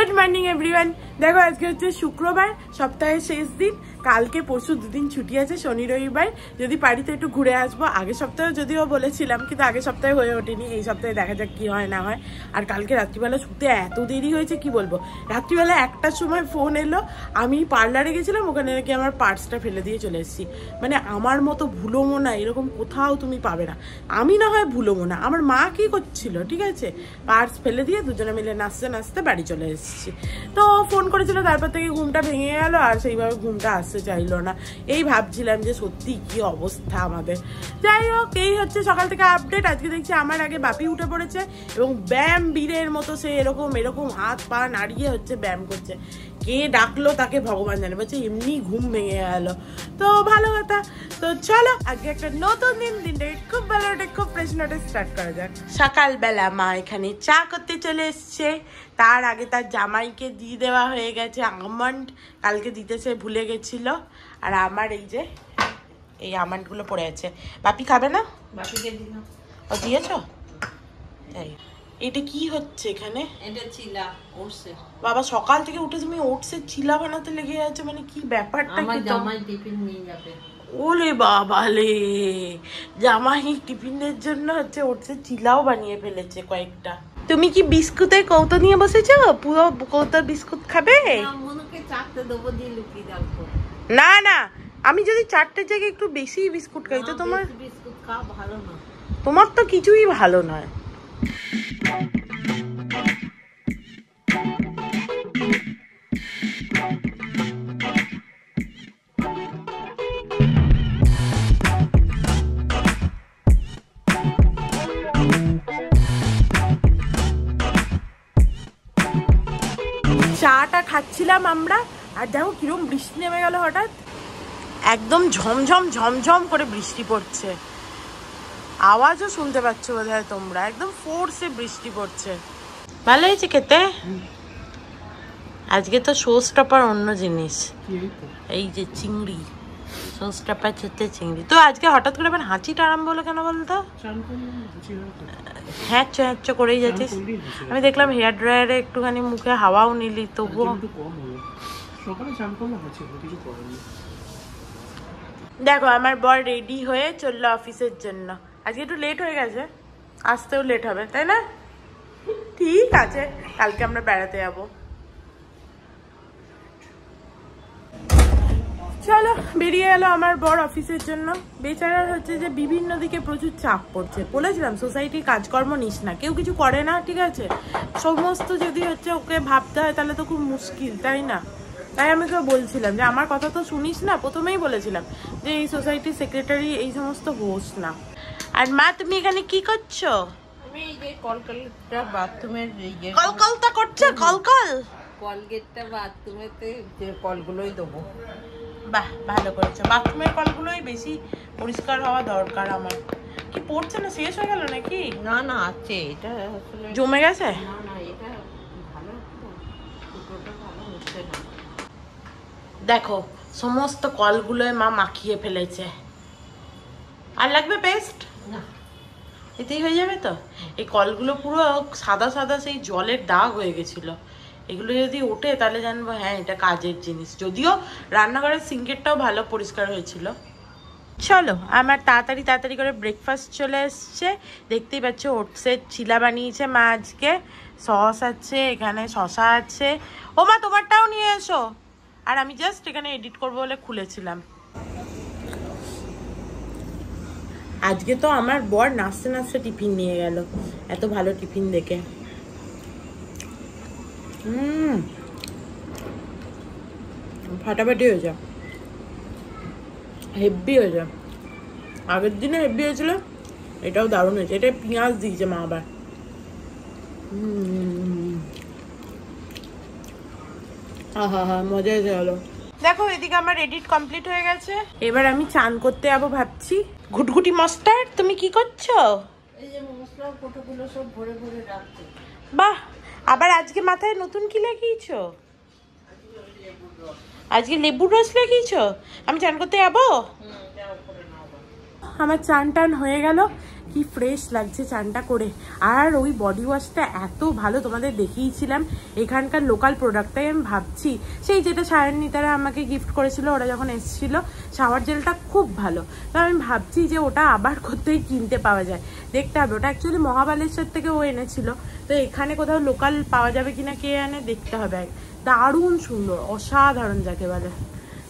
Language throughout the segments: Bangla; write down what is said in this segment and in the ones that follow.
Good morning everyone. देखो आज के হচ্ছে শুক্রবার, সপ্তাহের শেষ দিন। কালকে পরশু দুদিন ছুটি আছে, শনি রবিবার। যদি পারি তো একটু ঘুরে আসবো। আগের সপ্তাহে যদিও বলেছিলাম, কিন্তু আগের সপ্তাহে হয়ে ওঠেনি। এই সপ্তাহে দেখা যাক কি হয় না হয়। আর কালকে রাত্রিবেলা শুতে এত দেরি হয়েছে কি বলবো। রাত্রিবেলা 1টার সময় ফোন এলো, আমি পার্লারে গেছিলাম, ওখানে নাকি আমার পার্সটা ফেলে দিয়ে চলে এসেছি। মানে আমার মতো ভুলোমো না এরকম কোথাও তুমি পাবে না। আমি না হয় ভুলোমো না, আমার মা কি করছিল ঠিক আছে, পার্স ফেলে দিয়ে দুজনে মিলে নাচতে নাচতে বাড়ি চলে এসেছি। তো ফোন করেছিল, তারপর থেকে ঘুমটা ভেঙে গেল, আর সেইভাবে ঘুমটা আসতে চাইলো না। এই ভাবছিলাম যে সত্যি কি অবস্থা আমাদের। যাই হোক, এই হচ্ছে সকাল থেকে আপডেট। আজকে দেখছি আমার আগে বাপি উঠে পড়েছে এবং ব্যায়াম বীরের মতো সে এরকম এরকম হাত পা নাড়িয়ে হচ্ছে ব্যায়াম করছে। কে ডাকলো তাকে ভগবান জানে, বলছে এমনি ঘুম ভেঙে গেল। তো ভালো কথা। তো চলো আজকে একটা নতুন দিনটা খুব ভালো, খুব ফ্রেশ নোটে স্টার্ট করা যাক। সকালবেলা মা এখানে চা করতে চলে এসছে। তার আগে তার জামাইকে দিয়ে দেওয়া হয়ে গেছে আমন্ড, কালকে দিতে সে ভুলে গেছিল। আর আমার এই যে এই আমন্ডগুলো পড়ে আছে। বাপি খাবে না? বাপিকে দিলাম। ও দিয়েছো? তাই। এটা কি হচ্ছে এখানে? এটা চিলা ওটসের। বাবা সকাল থেকে উঠে তুমি ওটসের চিলা বানাতে লেগে যাচ্ছে, মানে কি ব্যাপারটা? আমার জামাই টিফিন নিয়ে যাবে। ওলে বাবালে, জামাই টিফিনের জন্য হচ্ছে ওটসের চিলাও বানিয়ে ফেলেছে কয়েকটা। তুমি কি বিস্কুটের কৌটো নিয়ে বসেছো? পুরো কৌটোর বিস্কুট খাবে? মনুকে চারটে দেবো দিয়ে লুকিয়ে রাখবো। না না, আমি যদি 4টের জায়গায় একটু বেশি বিস্কুট খাই তো তোমার বিস্কুট খাওয়া ভালো না। তোমার তো কিছুই ভালো নয়। চাটা খাচ্ছিলাম আমরা, আর দেখো কিরম বৃষ্টি নেমে গেল হঠাৎ। একদম ঝমঝম ঝমঝম করে বৃষ্টি পড়ছে, আওয়াজও শুনতে পাচ্ছ বোধহয় তোমরা। একদম ফোর্সে বৃষ্টি পড়ছে। ভালো হয়েছে খেতে। আজকে তো শো স্টপার অন্য জিনিস, এই যে চিংড়ি, শো স্টপার হচ্ছে চিংড়ি। তো আজকে হঠাৎ করে আবার হাঁচিটা আরম্ভ হলো কেন বলতো? হ্যাঁ হ্যাচ্চ করেই যাচ্ছিস। আমি দেখলাম হেয়ার ড্রায়ারে একটুখানি মুখে হাওয়াও নিলি, তবুও দেখো আমার বর রেডি হয়ে চললো অফিসের জন্য। আজকে একটু লেট হয়ে গেছে, আসতেও লেট হবে তাই না? ঠিক আছে, কালকে আমরা বেড়াতে যাবো। চলো বেরিয়ে এলো আমার বর অফিসের জন্য। বেচারার হচ্ছে যে বিভিন্ন দিকে প্রচুর চাপ পড়ছে। বলেছিলাম সোসাইটির কাজকর্ম নিস না, কেউ কিছু করে না ঠিক আছে। সমস্ত যদি হচ্ছে ওকে ভাবতে হয় তাহলে তো খুব মুশকিল তাই না? তাই আমি কেউ বলছিলাম যে আমার কথা তো শুনিস না, প্রথমেই বলেছিলাম যে এই সোসাইটির সেক্রেটারি এই সমস্ত হোস না। আর মা তুমি এখানে কি করছো? আমি এই যে কলকাতা বাথরুমের কলকলটা করছে, কলকল কলগেটটা বাথরুমেতে যে কলগুলোই দেবো। বাহ ভালো করেছো, বাথরুমের কলগুলোই বেশি পরিষ্কার হওয়া দরকার। আমার কি পড়ছে না, শেষ হয়ে গেল নাকি? না না আছে, এটা আসলে জমে গেছে। না না এটা ভালো, ফুটোটা ভালো হচ্ছে না। দেখো সমস্ত কলগুলোয় মা মাখিয়ে ফেলেছে। আর লাগবে পেস্ট? না এতেই হয়ে যাবে তো। এই কলগুলো পুরো সাদা সাদা সেই জলের দাগ হয়ে গেছিল। এগুলো যদি ওঠে তাহলে জানবো হ্যাঁ এটা কাজের জিনিস। যদিও রান্নাঘরের সিঙ্কেরটাও ভালো পরিষ্কার হয়েছিল। চলো আমার তাড়াতাড়ি তাড়াতাড়ি করে ব্রেকফাস্ট চলে এসছে। দেখতেই পাচ্ছ ওটসের চিলা বানিয়েছে মা আজকে। সস আছে, এখানে শসা আছে। ও মা তোমারটাও নিয়ে এসো। আর আমি জাস্ট এখানে এডিট করবো বলে খুলেছিলাম। আজকে তো আমার বর নাচতে নাচতে টিফিন নিয়ে গেল, এত ভালো টিফিন দেখে। ফাটাফাটি হয়ে যা, হেভি হয়ে যা। আগের দিনে হেভি হয়েছিল, এটাও দারুণ হয়েছে। এটা পেঁয়াজ দিয়েছে মা আবার। মজা হয়ে গেল। দেখো এদিকে আমার এডিট কমপ্লিট হয়ে গেছে। এবার আমি চান করতে যাবো ভাবছি। ঘুটঘুটি মাস্টার তুমি কি করছো? এই যে মশলা কোটোগুলো সব ভরে ভরে রাখছি। বাহ, আবার আজকে মাথায় নতুন কি লাগিয়েছো? আজকে লেবুর রস লাগিয়েছো? আমি চান করতে যাবো। আমার চান টান হয়ে গেল, কি ফ্রেশ লাগছে চানটা করে। আর ওই বডি ওয়াশটা এত ভালো, তোমাদের দেখিয়েছিলাম এখানকার লোকাল প্রোডাক্টটাই। আমি ভাবছি সেই যেটা সায়নী তারা আমাকে গিফট করেছিল ওরা যখন এসেছিল, শাওয়ার জেলটা খুব ভালো। তো আমি ভাবছি যে ওটা আবার কোথায় কিনতে পাওয়া যায়, দেখতে হবে। ওটা অ্যাকচুয়ালি মহাবালেশ্বর থেকে ও এনেছিল, তো এখানে কোথাও লোকাল পাওয়া যাবে কিনা কে জানে, দেখতে হবে। দারুণ সুন্দর, অসাধারণ যাকে বলে।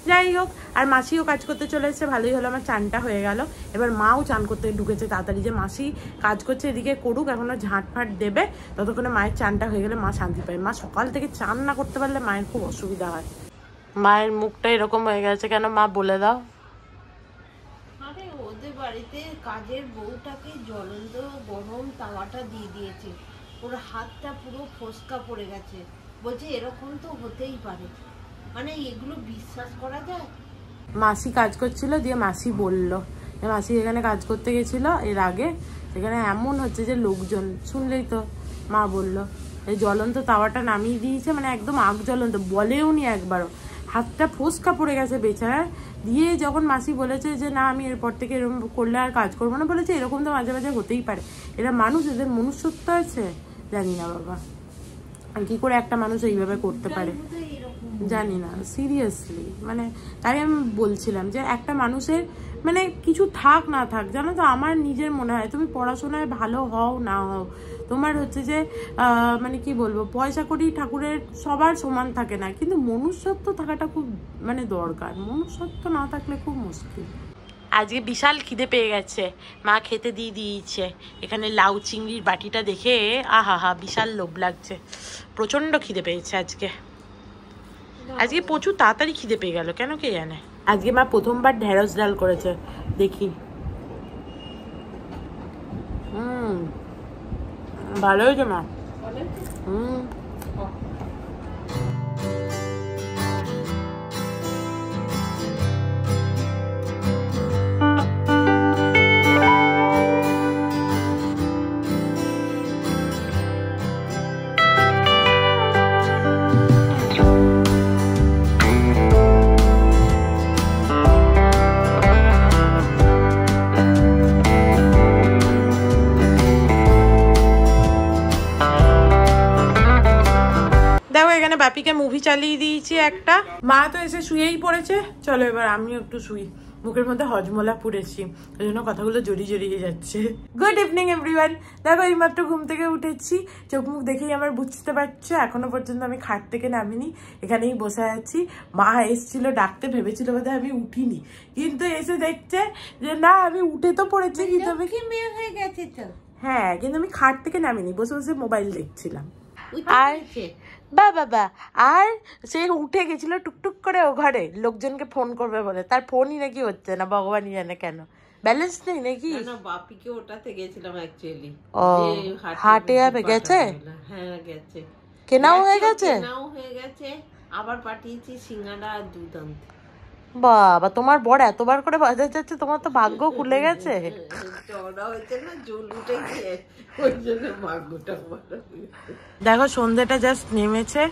যাই হোক, আর মাসিও কাজ করতে চলে এসেছে, ভালোই হলো, আমার চানটা হয়ে গেল। এবার মাও চান করতে ঢুকেছে তাড়াতাড়ি, যে মাসি কাজ করছে এদিকে করুক, এখনো ঝাঁট ফাট দেবে, ততক্ষণে মায়ের চানটা হয়ে গেলে মা শান্তি পায়। মা সকাল থেকে চান না করতে পারলে মায়ের খুব অসুবিধা হয়। মায়ের মুখটা এরকম হয়ে গেছে কেন মা, বলে দাও। আরে ওদের বাড়িতে কাজের বউটাকে জ্বলন্ত গরম তাওয়াটা দিয়ে দিয়েছে, ওর হাতটা পুরো ফোসকা পড়ে গেছে। বলছে এরকম তো হতেই পারে, মানে এগুলো বিশ্বাস করা যায়? মাসি কাজ করছিল, দিয়ে মাসি বলল, মাসি এখানে কাজ করতে গেছিল এর আগে, সেখানে এমন হচ্ছে যে লোকজন, শুনলেই তো মা বলল এই জ্বলন্ত তাওয়াটা নামিয়ে দিয়েছে, মানে একদম আগ জ্বলন্ত, বলেও নি একবারও, হাতটা ফোসকা পড়ে গেছে বেচারা। দিয়ে যখন মাসি বলেছে যে না আমি এরপর থেকে এরকম করলে আর কাজ করবো না, বলেছে এরকম তো মাঝে মাঝে হতেই পারে, এরা মানুষ, এদের মনুষ্যত্ব আছে, জানি না বাবা কি করে একটা মানুষ এইভাবে করতে পারে, জানি না সিরিয়াসলি। মানে তাই আমি বলছিলাম যে একটা মানুষের মানে কিছু থাক না থাক, জানো তো, আমার নিজের মনে হয় তুমি পড়াশোনায় ভালো হও না হও, তোমার হচ্ছে যে মানে কি বলবো, পয়সা করি ঠাকুরের সবার সমান থাকে না, কিন্তু মনুষ্যত্ব থাকাটা খুব মানে দরকার, মনুষ্যত্ব না থাকলে খুব মুশকিল। আজকে বিশাল খিদে পেয়ে গেছে, মা খেতে দিয়ে দিয়েছে। এখানে লাউ চিংড়ির বাটিটা দেখে আহা হা বিশাল লোভ লাগছে, প্রচন্ড খিদে পেয়েছে আজকে। আজকে প্রচুর তাড়াতাড়ি খিদে পেয়ে গেল কেন কে জানে। আজকে মা প্রথমবার ঢেঁড়স ডাল করেছে, দেখি। ভালো হয়েছে মা। এখানে বাপিকে মুভি চালিয়ে দিয়েছি একটা, মা তো এসে শুয়েই পড়েছে, চলো এবার আমিও একটু শুই, মুখের মধ্যে হজমলা পুড়েছি, ওই জন্য কথাগুলো জড়িয়ে যাচ্ছে। গুড ইভিনিং এভরিওয়ান, দেখো এইমাত্র ঘুম থেকে উঠেছি, চোখ মুখ দেখেই আমার বুঝতে পারছো এখনো পর্যন্ত আমি খাট থেকে নামিনি, এখানেই বসে আছি। মা এসেছিল ডাকতে, ভেবেছিল বোধহয় আমি উঠিনি, কিন্তু এসে দেখছে যে না আমি উঠে তো পড়েছি, কিন্তু আমি কি মেয়ে হয়ে গেছে তো। হ্যাঁ, কিন্তু আমি খাট থেকে নামিনি, বসে বসে মোবাইল দেখছিলাম। আর বাবা আর সে উঠে গেছিল টুকটুক করে ও ঘরে লোকজনকে ফোন করবে বলে, তার ফোনই নাকি হচ্ছে না, ভগবানই জানে কেন, ব্যালেন্স নেই নাকি। না বাপিকে ওটাতে গেছিলাম অ্যাকচুয়ালি, ও হাটে যাবে, গেছে? হ্যাঁ গেছে, কেনাও হয়ে গেছে, কেনাও হয়ে গেছে, আবার পাঠিয়েছি সিঙ্গাড়া আর দুধ আনতে। বাবা তোমার বর এতবার করে বাজার যাচ্ছে, তোমার তো ভাগ্য খুলে গেছে। দেখো সন্ধ্যাটা জাস্ট নেমেছে,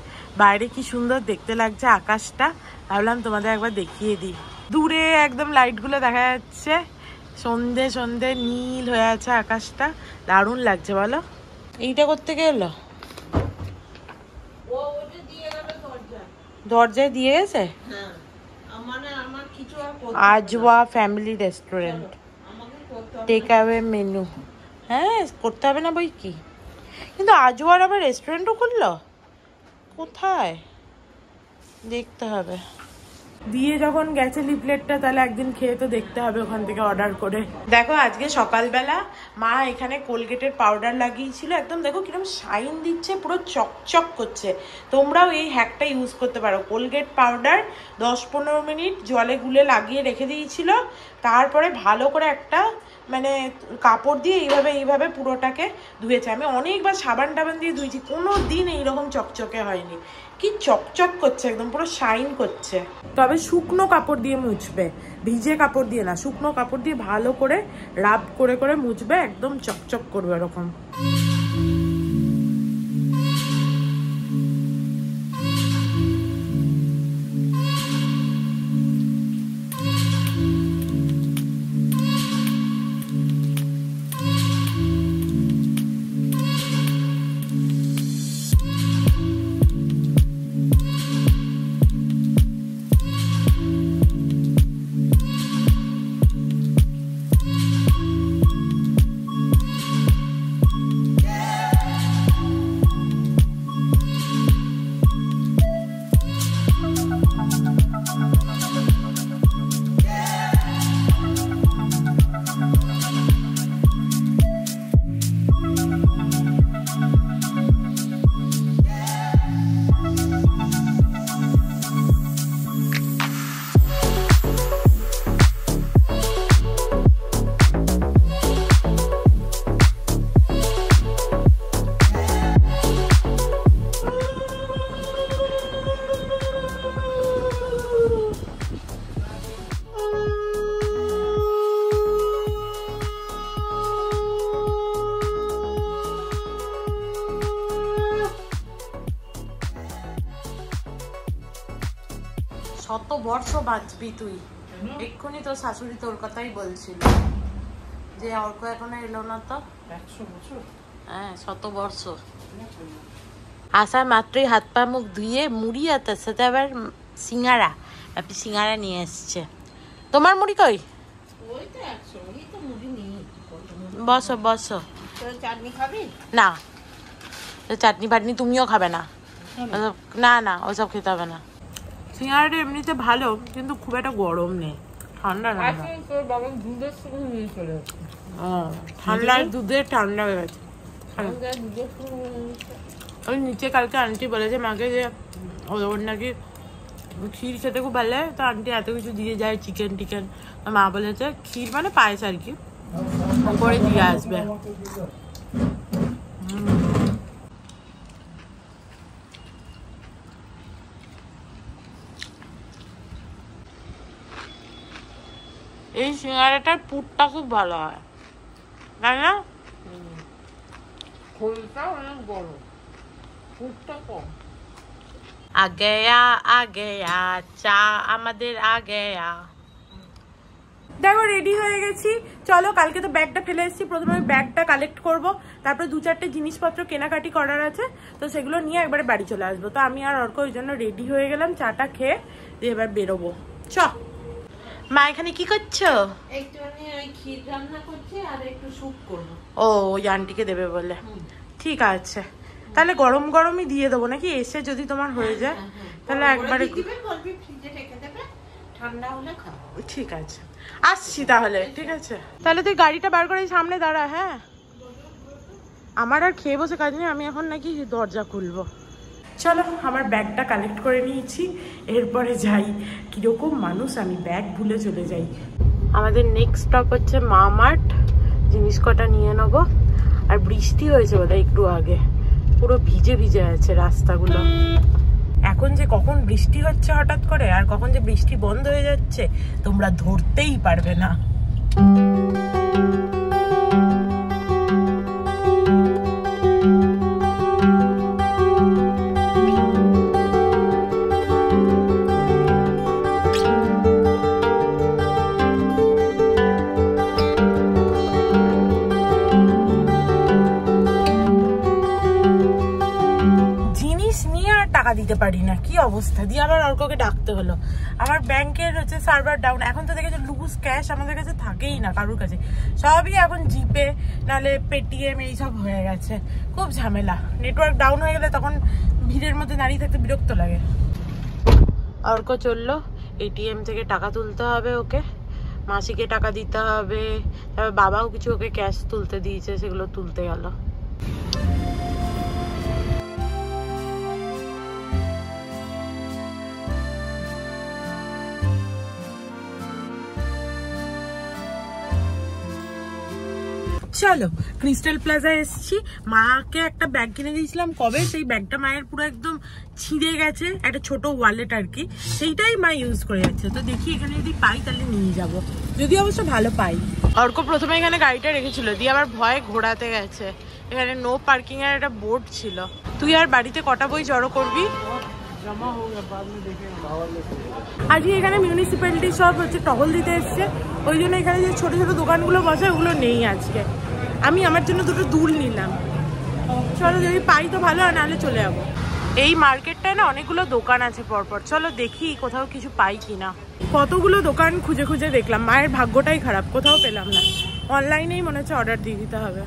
বাইরে কি সুন্দর দেখতে লাগছে আকাশটা, ভাবলাম তোমাদের একবার দেখিয়ে দিই। দূরে একদম লাইট গুলো দেখা যাচ্ছে, সন্ধে সন্ধে নীল হয়ে আছে আকাশটা, দারুণ লাগছে বলো। এইটা করতে গেলো, দরজায় দিয়ে গেছে। Ajwa family restaurant, take away menu, হ্যাঁ করতে হবে না বই কি, কিন্তু আজওয়ার আবার রেস্টুরেন্টও খুললো কোথায়, দেখতে হবে। দিয়ে যখন গেছে লিফলেটটা, তাহলে একদিন খেয়ে তো দেখতে হবে ওখান থেকে অর্ডার করে। দেখো আজকে সকালবেলা মা এখানে কোলগেটের পাউডার লাগিয়েছিল, একদম দেখো কিরকম শাইন দিচ্ছে, পুরো চকচক করছে। তোমরাও এই হ্যাকটা ইউজ করতে পারো, কোলগেট পাউডার 10-15 মিনিট জলে গুলে লাগিয়ে রেখে দিয়েছিল, তারপরে ভালো করে একটা মানে কাপড় দিয়ে এইভাবে পুরোটাকে ধুয়েছে। আমি অনেকবার সাবান টাবান দিয়ে ধুয়েছি, কোনো দিন এইরকম চকচকে হয়নি, কি চকচক করছে, একদম পুরো শাইন করছে। তবে শুকনো কাপড় দিয়ে মুছবে, ভিজে কাপড় দিয়ে না, শুকনো কাপড় দিয়ে ভালো করে রাব করে করে মুছবে, একদম চকচক করবে এরকম। শত বর্ষ বাঁচবি তুই। এক্ষুনি তোর শাশুড়ি তোর কথাই বলছিল যে অর্ক এখনো এলো না তো। 100 বছর? হ্যাঁ, শত বর্ষ। আসা মাত্রই হাত পা মুখ ধুয়ে মুড়ি আর তার সাথে আবার সিঙ্গারা, আপনি সিঙ্গারা নিয়ে এসছে। তোমার মুড়ি কই? ওই তো 100, ওই তো মুড়ি নেই। বসো বসো। চাটনি খাবি? না, চাটনি ফাটনি তুমিও খাবে না। না না, ওসব খেতে হবে না। সিঙ্গারাটা এমনিতে ভালো, কিন্তু খুব একটা গরম নেই, ঠান্ডা ঠান্ডা। ঠান্ডার দুধে ঠান্ডা হয়ে গেছে। ওই নিচে কালকে আন্টি বলেছে মাকে যে ওর নাকি ক্ষীর খেতে খুব ভালো লাগে, তো আন্টি এত কিছু দিয়ে যায়, চিকেন টিকেন। মা বলেছে ক্ষীর মানে পায়েস আর কি, করে দিয়ে আসবে। এই সিঙ্গারাটার পুরটা খুব ভালো হয়, তাই না? খোলটা অনেক বড়, পুরটা কম। আগেয়া আগেয়া চা আমাদের আগেয়া। দেখো রেডি হয়ে গেছি, চলো। কালকে তো ব্যাগটা ফেলে এসেছি, প্রথমে ব্যাগটা কালেক্ট করব, তারপরে 2-4টে জিনিসপত্র কেনাকাটি করার আছে, তো সেগুলো নিয়ে একবারে বাড়ি চলে আসবো। তো আমি আর অর্ক ওই জন্য রেডি হয়ে গেলাম, চাটা খেয়ে দিয়ে এবার বেরোবো। চ মা, এখানে কি করছো? একটুখানি ওই ক্ষীর রান্না করছি আর একটু স্যুপ করব। ও, ওই আন্টিকে দেবে বলে। ঠিক আছে, তাহলে গরম গরমই দিয়ে দেবো নাকি? এসে যদি তোমার হয়ে যায় তাহলে একবারে ফ্রিজে রেখে দেবে, ঠান্ডা হলে খাবো। ঠিক আছে, আসছি তাহলে। ঠিক আছে, তাহলে তুই গাড়িটা বার করে সামনে দাঁড়া। হ্যাঁ, আমার আর খেয়ে বসে কাজ নেই, আমি এখন নাকি দরজা খুলবো। চলো, আমার ব্যাগটা কালেক্ট করে নিয়েছি, এরপরে যাই। কিরকম মানুষ আমি, ব্যাগ ভুলে চলে যাই। আমাদের নেক্সট স্টপ হচ্ছে মা মার্ট, জিনিস কটা নিয়ে নেবো। আর বৃষ্টি হয়েছে বোধহয় একটু আগে, পুরো ভিজে ভিজে আছে রাস্তাগুলো। এখন যে কখন বৃষ্টি হচ্ছে হঠাৎ করে, আর কখন যে বৃষ্টি বন্ধ হয়ে যাচ্ছে, তোমরা ধরতেই পারবে না। দিতে পারি না, কি অবস্থা দিয়ে আবার অর্ককে ডাকতে হলো। আমার ব্যাংকের হচ্ছে সার্ভার ডাউন, এখন তো দেখেছো লুজ ক্যাশ আমাদের কাছে থাকেই না কারোর কাছে, সবই এখন জিপে নালে পেটিএম এইসব হয়ে গেছে। খুব ঝামেলা, নেটওয়ার্ক ডাউন হয়ে গেলে তখন ভিড়ের মধ্যে দাঁড়িয়ে থাকতে বিরক্ত লাগে। অর্ক চললো, এটিএম থেকে টাকা তুলতে হবে ওকে, মাসিকে টাকা দিতে হবে, তারপর বাবাও কিছু ওকে ক্যাশ তুলতে দিয়েছে, সেগুলো তুলতে গেল। চলো, ক্রিস্টাল প্লাজা এসেছি। মাকে একটা ব্যাগ কিনে দিয়েছিলাম কবে, সেই ব্যাগটা মায়ের পুরো একদম ছিঁড়ে গেছে, একটা ছোট ওয়ালেট আর কি, সেইটাই মা ইউজ করে যাচ্ছে। তো দেখি এখানে যদি পাই তাহলে নিয়ে যাব, যদি অবশ্য ভালো পাই। অর্ক প্রথমে এখানে গাড়িটা রেখেছিল, দিয়ে আবার ভয়ে ঘোরাতে গেছে। এখানে নো পার্কিং এর একটা বোর্ড ছিল। তুই আর বাড়িতে কটা বই জড়ো করবি? আজকে এখানে মিউনিসিপ্যালিটি সব হচ্ছে টহল দিতে এসছে, ওই জন্য এখানে যে ছোট ছোট দোকানগুলো বসে ওগুলো নেই আজকে। আমি আমার জন্য দুটো দুল নিলাম। চলো, যদি পাই তো ভালো, আর নাহলে চলে যাবো। এই মার্কেটটায় না অনেকগুলো দোকান আছে পরপর, চলো দেখি কোথাও কিছু পাই কিনা। কতগুলো দোকান খুঁজে খুঁজে দেখলাম, মায়ের ভাগ্যটাই খারাপ, কোথাও পেলাম না। অনলাইনেই মনে হচ্ছে অর্ডার দিয়ে দিতে হবে।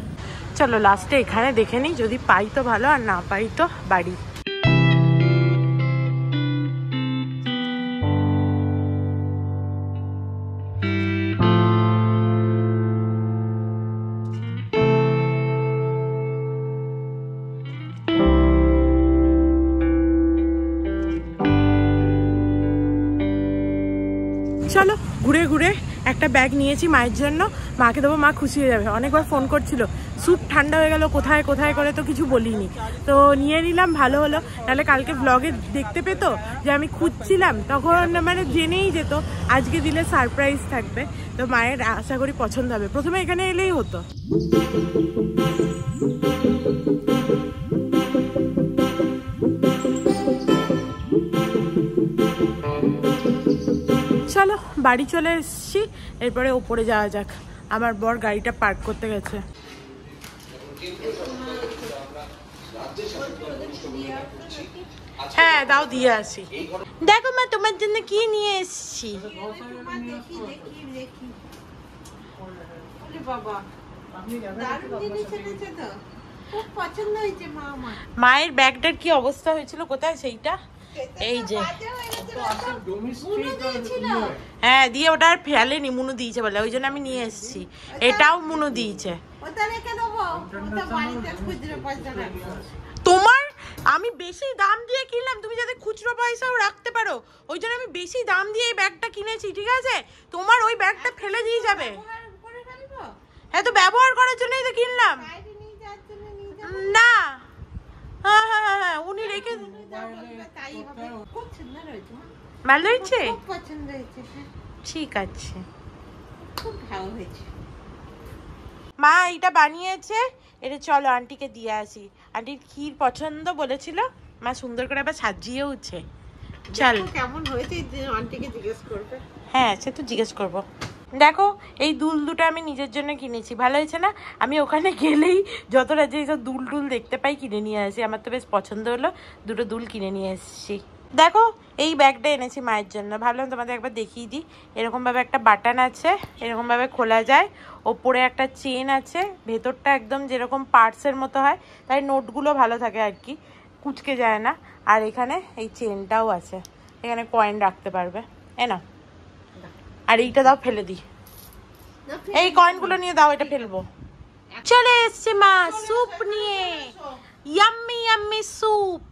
চলো লাস্টে এখানে দেখে নিই, যদি পাই তো ভালো, আর না পাই তো বাড়ি। চলো, ঘুরে ঘুরে একটা ব্যাগ নিয়েছি মায়ের জন্য, মাকে দেবো, মা খুশি হয়ে যাবে। অনেকবার ফোন করছিল, স্যুপ ঠান্ডা হয়ে গেল, কোথায় কোথায় করে, তো কিছু বলিনি, তো নিয়ে নিলাম, ভালো হলো। নাহলে কালকে ব্লগে দেখতে পেতো যে আমি খুঁজছিলাম, তখন মানে জেনেই যেত আজকে দিলে সারপ্রাইজ থাকবে। তো মায়ের আশা করি পছন্দ হবে, প্রথমে এখানে এলেই হতো। চলো বাড়ি চলে এসেছি, এরপরে ওপরে যাওয়া যাক। আমার বর গাড়িটা পার্ক করতে গেছে। হ্যাঁ দাও দিয়ে আসি। দেখো মা তোমার জন্য কি নিয়ে এসেছি। মায়ের ব্যাগটার কি অবস্থা হয়েছিল কোথায় সেইটা, এই যে হ্যাঁ দিয়ে ওটা আর ফেলেনি, মুনু দিয়েছে বলে, ওই জন্য আমি নিয়ে এসেছি। এটাও মুনু দিয়েছে। তোমার আমি বেশি দাম দিয়ে কিনলাম, তুমি যাতে খুচরো পয়সাও রাখতে পারো ওই জন্য আমি বেশি দাম দিয়ে এই ব্যাগটা কিনেছি, ঠিক আছে? তোমার ওই ব্যাগটা ফেলে দিয়ে যাবে। হ্যাঁ তো ব্যবহার করার জন্যই তো কিনলাম। না হ্যাঁ হ্যাঁ হ্যাঁ উনি রেখে ভালো হয়েছে, ঠিক আছে। মা এটা বানিয়েছে, এটা চলো আন্টিকে দিয়ে আসি। আন্টির ক্ষীর পছন্দ বলেছিল, মা সুন্দর করে আবার সাজিয়েওছে। চল কেমন হয়েছে আন্টিকে জিজ্ঞেস করবে। হ্যাঁ সে তো জিজ্ঞেস করবো। দেখো এই দুল দুটো আমি নিজের জন্য কিনেছি, ভালো হয়েছে না? আমি ওখানে গেলেই যতটা যে সব দুল টুল দেখতে পাই কিনে নিয়ে আসি, আমার তো বেশ পছন্দ হলো, দুটো দুল কিনে নিয়ে এসেছি। দেখো এই ব্যাগটা এনেছি মায়ের জন্য, ভাবলাম তোমাদের একবার দেখিয়ে দিই। এরকমভাবে একটা বাটন আছে, এরকমভাবে খোলা যায়, ওপরে একটা চেন আছে, ভেতরটা একদম যেরকম পার্সের মতো হয়, তাই নোটগুলো ভালো থাকে আর কি, কুচকে যায় না। আর এখানে এই চেনটাও আছে, এখানে কয়েন রাখতে পারবে। এ না, আর এইটা দাও ফেলে দিই, এই কয়েনগুলো নিয়ে দাও, এটা ফেলবো। চলে এসছে মা স্যুপ নিয়ে, ইয়াম্মি ইয়াম্মি স্যুপ।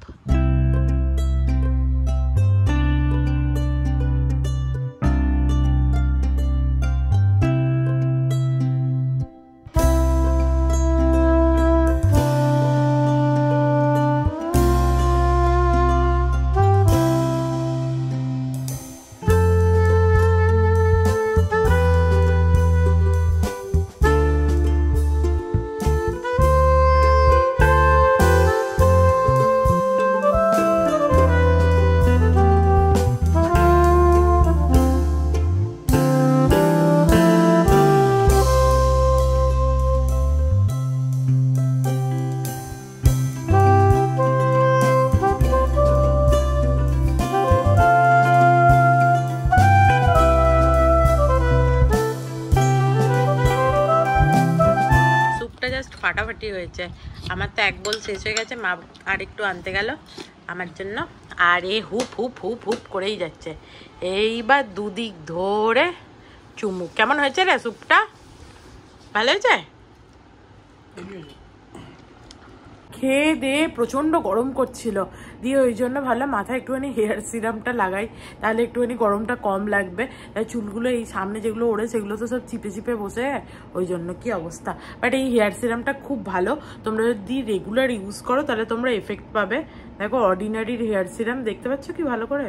ফাটাফাটি হয়েছে, আমার তো এক বোল শেষ হয়ে গেছে, মা আর একটু আনতে গেল আমার জন্য, আর এ হুপ হুপ হুপ হুপ করেই যাচ্ছে। এইবার দুদিক ধরে চুমুক। কেমন হয়েছে রে স্যুপটা, ভালো হয়েছে? খেয়ে দিয়ে প্রচণ্ড গরম করছিল, দিয়ে ওই জন্য ভাবলাম মাথায় একটুখানি হেয়ার সিরামটা লাগাই, তাহলে একটুখানি গরমটা কম লাগবে। তাই চুলগুলো এই সামনে যেগুলো ওড়ে সেগুলো তো সব চিপে চিপে বসে, ওই জন্য কি অবস্থা। বাট এই হেয়ার সিরামটা খুব ভালো, তোমরা যদি রেগুলার ইউজ করো তাহলে তোমরা এফেক্ট পাবে। দেখো অর্ডিনারির হেয়ার সিরাম দেখতে পাচ্ছ কি ভালো করে,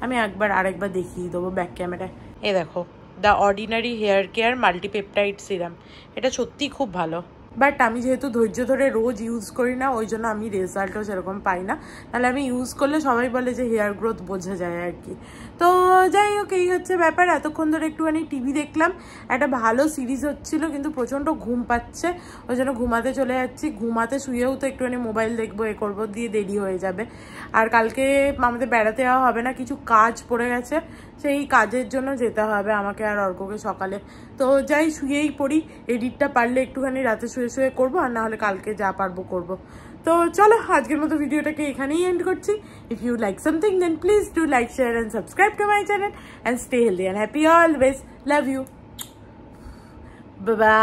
আমি আরেকবার দেখিয়ে দেবো ব্যাক ক্যামেরায়। এ দেখো the ordinary hair care multipeptide serum, এটা সত্যিই খুব ভালো। বাট আমি যেহেতু ধৈর্য ধরে রোজ ইউজ করি না ওই জন্য আমি রেজাল্টও সেরকম পাই না, তাহলে আমি ইউজ করলে সবাই বলে যে হেয়ার গ্রোথ বোঝা যায় আর কি। তো যাই হোক এই হচ্ছে ব্যাপার। এতক্ষণ ধরে একটুখানি টিভি দেখলাম, একটা ভালো সিরিজ হচ্ছিল কিন্তু প্রচণ্ড ঘুম পাচ্ছে, ওই জন্য ঘুমাতে চলে যাচ্ছি। ঘুমাতে শুয়েও তো একটুখানি মোবাইল দেখবো, এ করবো, দিয়ে দেরি হয়ে যাবে। আর কালকে আমাদের বেড়াতে যাওয়া হবে না, কিছু কাজ পড়ে গেছে, সেই কাজের জন্য যেতে হবে আমাকে আর অর্ককে সকালে। তো যাই শুয়েই পড়ি, এডিটটা পারলে একটুখানি রাতে শুয়ে শুয়ে করবো, আর না হলে কালকে যা পারবো করবো। তো চলো আজকের মতো ভিডিওটাকে এখানেই এন্ড করছি। If you like something then please do like, share and subscribe to my channel and stay healthy and happy always. Love you, bye by.